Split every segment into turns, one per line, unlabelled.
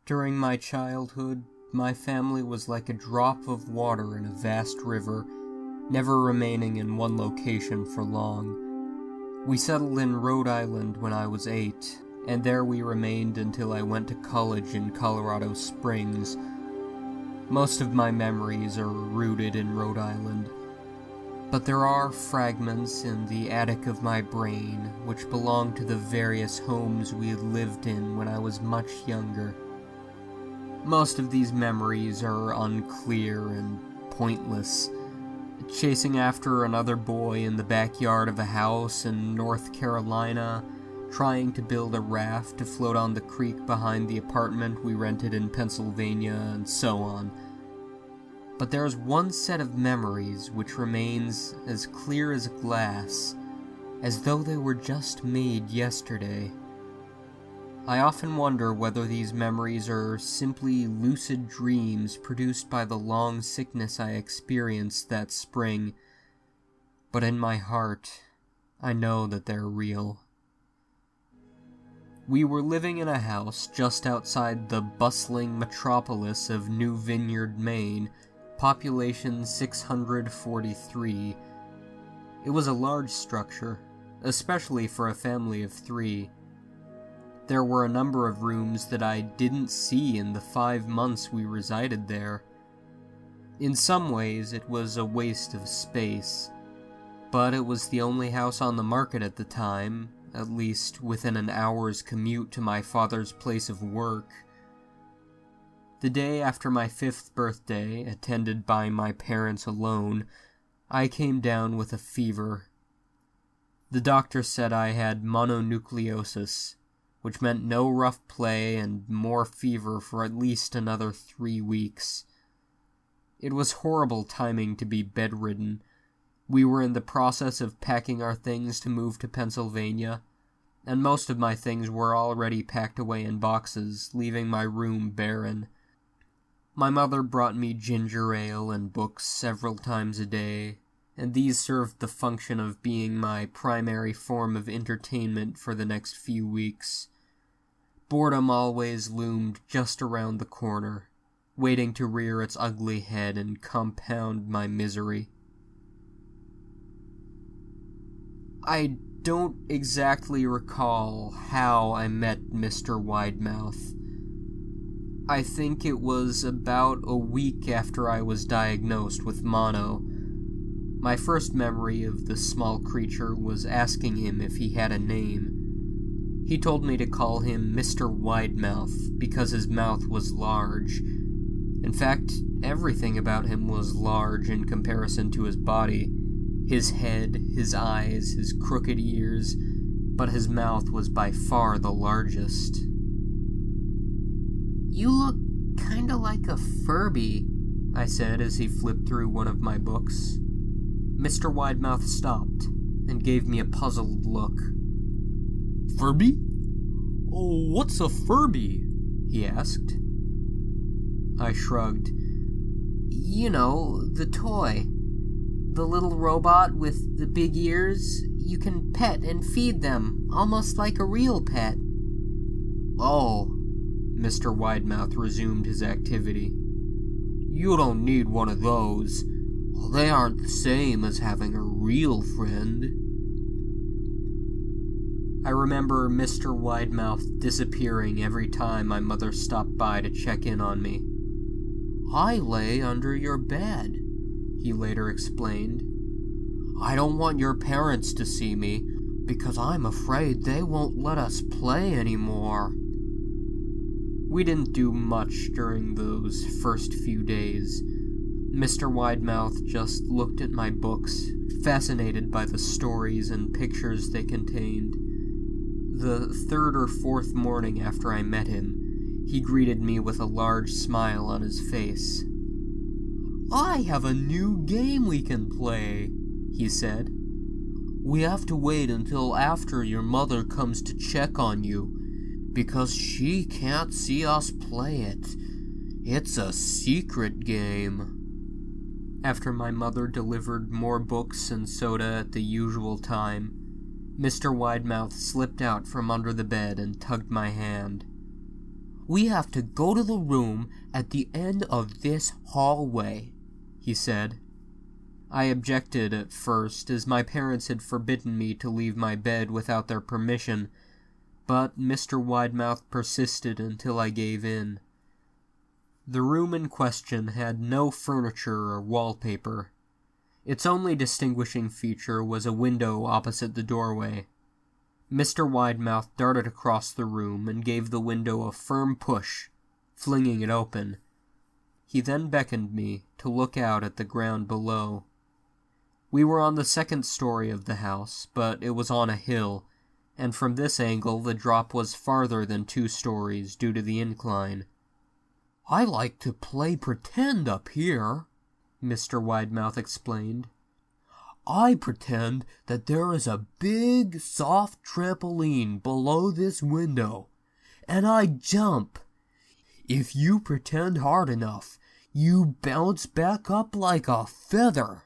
During my childhood, my family was like a drop of water in a vast river, never remaining in one location for long. We settled in Rhode Island when I was 8, and there we remained until I went to college in Colorado Springs. Most of my memories are rooted in Rhode Island, but there are fragments in the attic of my brain which belong to the various homes we had lived in when I was much younger. Most of these memories are unclear and pointless. Chasing after another boy in the backyard of a house in North Carolina, trying to build a raft to float on the creek behind the apartment we rented in Pennsylvania, and so on. But there's one set of memories which remains as clear as glass, as though they were just made yesterday. I often wonder whether these memories are simply lucid dreams produced by the long sickness I experienced that spring, but in my heart, I know that they're real. We were living in a house just outside the bustling metropolis of New Vineyard, Maine, population 643. It was a large structure, especially for a family of 3. There were a number of rooms that I didn't see in the 5 months we resided there. In some ways, it was a waste of space, but it was the only house on the market at the time, at least within an hour's commute to my father's place of work. The day after my 5th birthday, attended by my parents alone, I came down with a fever. The doctor said I had mononucleosis, which meant no rough play and more fever for at least another 3 weeks. It was horrible timing to be bedridden. We were in the process of packing our things to move to Pennsylvania, and most of my things were already packed away in boxes, leaving my room barren. My mother brought me ginger ale and books several times a day, and these served the function of being my primary form of entertainment for the next few weeks. Boredom always loomed just around the corner, waiting to rear its ugly head and compound my misery. I don't exactly recall how I met Mr. Widemouth. I think it was about a week after I was diagnosed with mono. My first memory of the small creature was asking him if he had a name. He told me to call him Mr. Widemouth because his mouth was large. In fact, everything about him was large in comparison to his body. His head, his eyes, his crooked ears, but his mouth was by far the largest. "You look kinda like a Furby," I said as he flipped through one of my books. Mr. Widemouth stopped and gave me a puzzled look. "Furby? Oh, what's a Furby?" he asked. I shrugged. "You know, the toy. The little robot with the big ears. You can pet and feed them, almost like a real pet." "Oh," Mr. Widemouth resumed his activity. "You don't need one of those. They aren't the same as having a real friend." I remember Mr. Widemouth disappearing every time my mother stopped by to check in on me. "I lay under your bed," he later explained. "I don't want your parents to see me, because I'm afraid they won't let us play anymore." We didn't do much during those first few days. Mr. Widemouth just looked at my books, fascinated by the stories and pictures they contained. The 3rd or 4th morning after I met him, he greeted me with a large smile on his face. "I have a new game we can play," he said. "We have to wait until after your mother comes to check on you, because she can't see us play it. It's a secret game." After my mother delivered more books and soda at the usual time, Mr. Widemouth slipped out from under the bed and tugged my hand. "We have to go to the room at the end of this hallway," he said. I objected at first, as my parents had forbidden me to leave my bed without their permission, but Mr. Widemouth persisted until I gave in. The room in question had no furniture or wallpaper. Its only distinguishing feature was a window opposite the doorway. Mr. Widemouth darted across the room and gave the window a firm push, flinging it open. He then beckoned me to look out at the ground below. We were on the second story of the house, but it was on a hill, and from this angle the drop was farther than 2 stories due to the incline. "I like to play pretend up here," Mr. Widemouth explained. "I pretend that there is a big, soft trampoline below this window, and I jump. If you pretend hard enough, you bounce back up like a feather.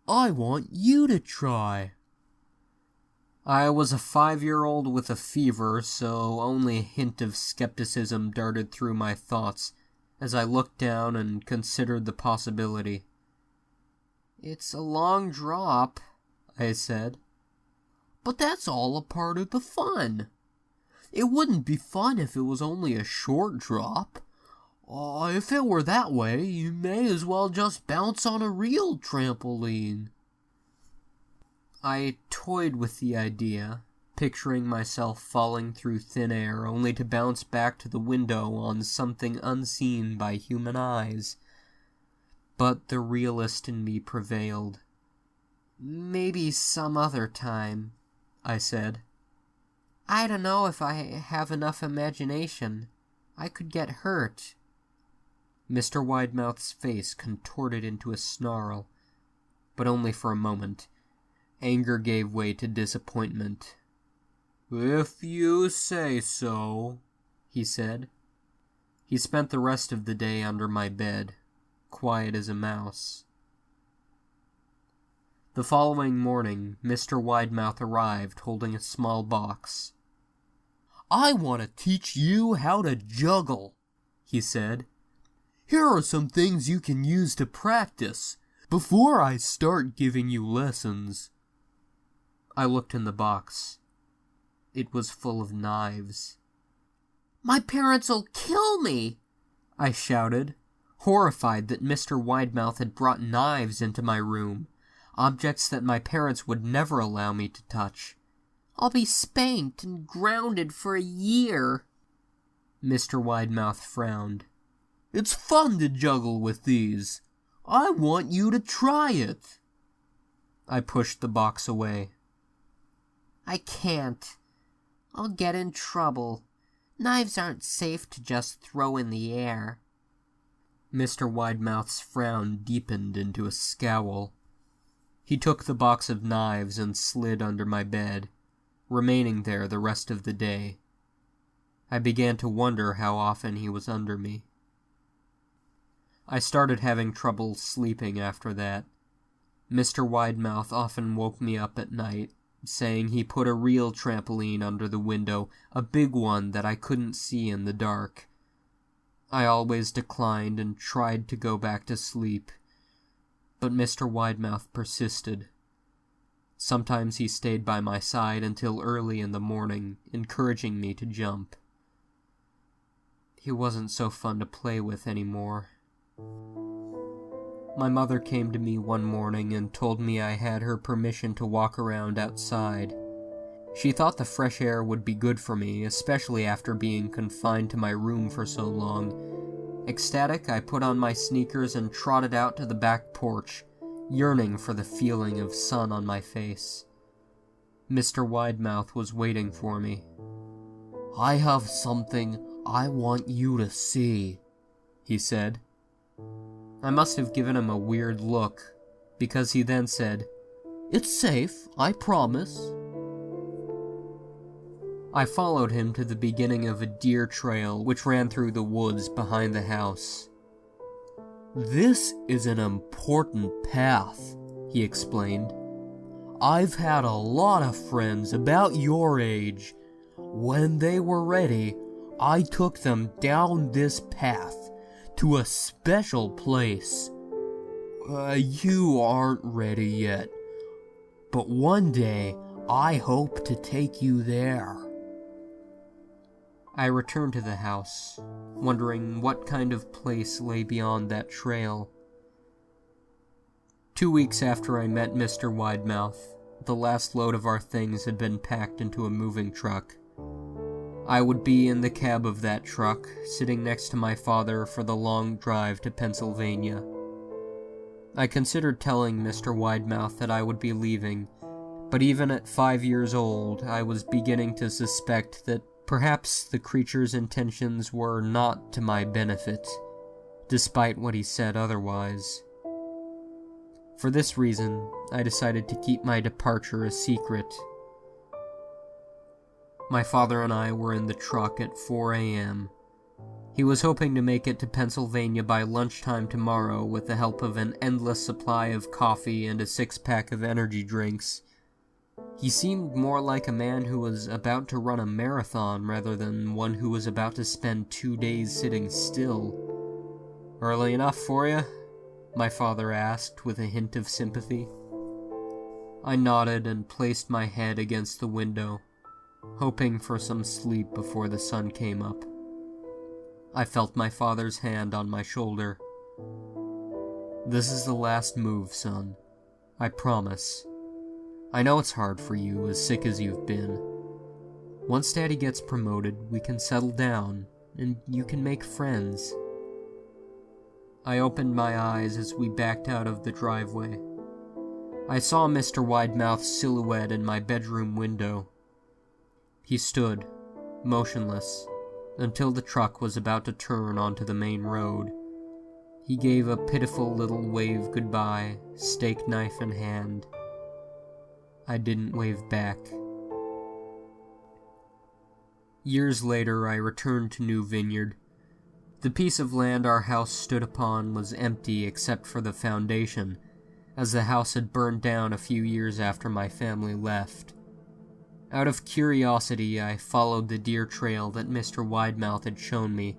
I want you to try." I was a 5-year-old with a fever, so only a hint of skepticism darted through my thoughts as I looked down and considered the possibility. "It's a long drop," I said. "But that's all a part of the fun. It wouldn't be fun if it was only a short drop. If it were that way, you may as well just bounce on a real trampoline." I toyed with the idea, picturing myself falling through thin air only to bounce back to the window on something unseen by human eyes. But the realist in me prevailed. "Maybe some other time," I said. "I don't know if I have enough imagination. I could get hurt." Mr. Widemouth's face contorted into a snarl, but only for a moment. Anger gave way to disappointment. "If you say so," he said. He spent the rest of the day under my bed, quiet as a mouse. The following morning, Mr. Widemouth arrived holding a small box. "I want to teach you how to juggle," he said. "Here are some things you can use to practice before I start giving you lessons." I looked in the box. It was full of knives. "My parents'll kill me!" I shouted, horrified that Mr. Widemouth had brought knives into my room, objects that my parents would never allow me to touch. "I'll be spanked and grounded for a year." Mr. Widemouth frowned. "It's fun to juggle with these. I want you to try it." I pushed the box away. "I can't. I'll get in trouble. Knives aren't safe to just throw in the air." Mr. Widemouth's frown deepened into a scowl. He took the box of knives and slid under my bed, remaining there the rest of the day. I began to wonder how often he was under me. I started having trouble sleeping after that. Mr. Widemouth often woke me up at night, saying he put a real trampoline under the window, a big one that I couldn't see in the dark. I always declined and tried to go back to sleep, but Mr. Widemouth persisted. Sometimes he stayed by my side until early in the morning, encouraging me to jump. He wasn't so fun to play with anymore. My mother came to me one morning and told me I had her permission to walk around outside. She thought the fresh air would be good for me, especially after being confined to my room for so long. Ecstatic, I put on my sneakers and trotted out to the back porch, yearning for the feeling of sun on my face. Mr. Widemouth was waiting for me. "I have something I want you to see," he said. I must have given him a weird look, because he then said, "It's safe, I promise." I followed him to the beginning of a deer trail which ran through the woods behind the house. "This is an important path," he explained. "I've had a lot of friends about your age. When they were ready, I took them down this path to a special place. You aren't ready yet, but one day I hope to take you there." I returned to the house, wondering what kind of place lay beyond that trail. 2 weeks after I met Mr. Widemouth, the last load of our things had been packed into a moving truck. I would be in the cab of that truck, sitting next to my father for the long drive to Pennsylvania. I considered telling Mr. Widemouth that I would be leaving, but even at 5 years old, I was beginning to suspect that perhaps the creature's intentions were not to my benefit, despite what he said otherwise. For this reason, I decided to keep my departure a secret. My father and I were in the truck at 4 a.m. He was hoping to make it to Pennsylvania by lunchtime tomorrow with the help of an endless supply of coffee and a 6-pack of energy drinks. He seemed more like a man who was about to run a marathon rather than one who was about to spend 2 days sitting still. "Early enough for you?" my father asked with a hint of sympathy. I nodded and placed my head against the window, hoping for some sleep before the sun came up. I felt my father's hand on my shoulder. "This is the last move, son. I promise. I know it's hard for you, as sick as you've been. Once Daddy gets promoted, we can settle down, and you can make friends." I opened my eyes as we backed out of the driveway. I saw Mr. Widemouth's silhouette in my bedroom window. He stood, motionless, until the truck was about to turn onto the main road. He gave a pitiful little wave goodbye, steak knife in hand. I didn't wave back. Years later, I returned to New Vineyard. The piece of land our house stood upon was empty except for the foundation, as the house had burned down a few years after my family left. Out of curiosity, I followed the deer trail that Mr. Widemouth had shown me.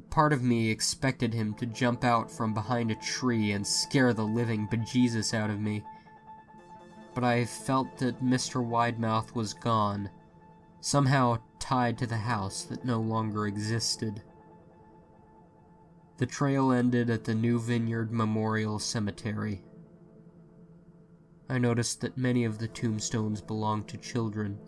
Part of me expected him to jump out from behind a tree and scare the living bejesus out of me. But I felt that Mr. Widemouth was gone, somehow tied to the house that no longer existed. The trail ended at the New Vineyard Memorial Cemetery. I noticed that many of the tombstones belonged to children.